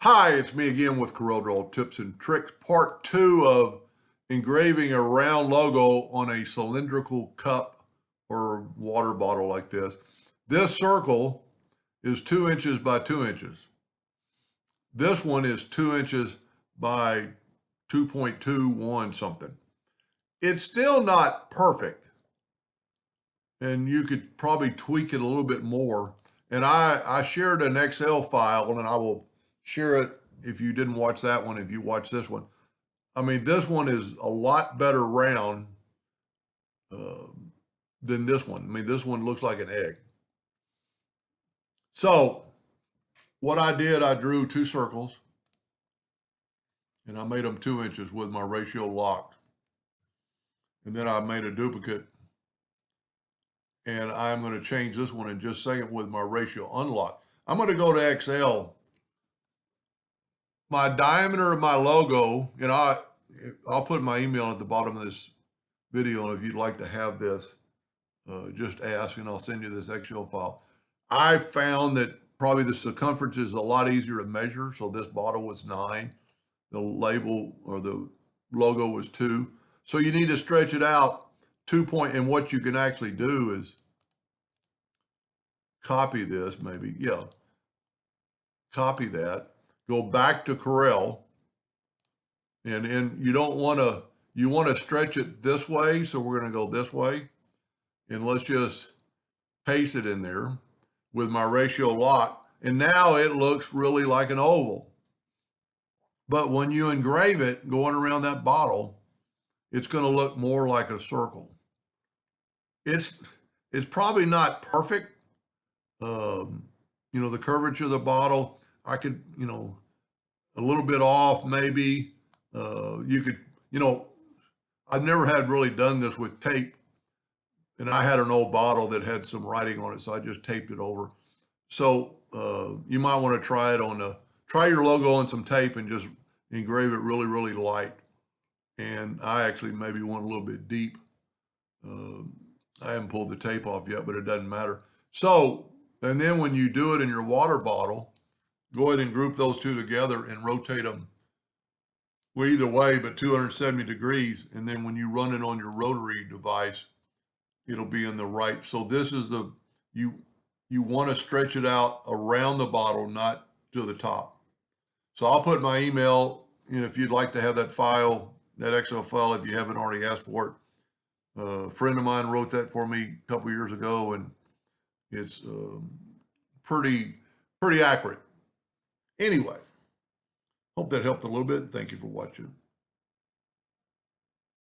Hi, it's me again with CorelDraw Tips and Tricks, part 2 of engraving a round logo on a cylindrical cup or water bottle like this. This circle is 2 inches by 2 inches. This one is 2 inches by 2.21 something. It's still not perfect, and you could probably tweak it a little bit more. And I shared an Excel file, and I will share it if you didn't watch that one, if you watch this one. I mean, this one is a lot better round than this one. I mean, this one looks like an egg. So what I did, I drew 2 circles, and I made them 2 inches with my ratio locked. And then I made a duplicate, and I'm going to change this one in just a second with my ratio unlocked. I'm going to go to Excel. My diameter of my logo, and I'll put my email at the bottom of this video, and if you'd like to have this, just ask and I'll send you this Excel file. I found that probably the circumference is a lot easier to measure. So this bottle was 9. The label or the logo was 2. So you need to stretch it out 2 point. And what you can actually do is copy this maybe. Yeah. Copy that. Go back to Corel. And you don't want to, you want to stretch it this way. So we're going to go this way. And let's just paste it in there with my ratio lock. And now it looks really like an oval. But when you engrave it going around that bottle, it's going to look more like a circle. It's probably not perfect. The curvature of the bottle, I could, a little bit off maybe. You could, I've never had really done this with tape. And I had an old bottle that had some writing on it, so I just taped it over. So you might want to try it on try your logo on some tape and just engrave it really, really light. And I actually maybe went a little bit deep. I haven't pulled the tape off yet, but it doesn't matter. So, and then when you do it in your water bottle, go ahead and group those two together and rotate them. Well, either way, but 270 degrees. And then when you run it on your rotary device, it'll be in the right. So this is you want to stretch it out around the bottle, not to the top. So I'll put my email in if you'd like to have that file, that Excel file, if you haven't already asked for it. A friend of mine wrote that for me a couple years ago, and it's pretty accurate. Anyway, hope that helped a little bit. Thank you for watching.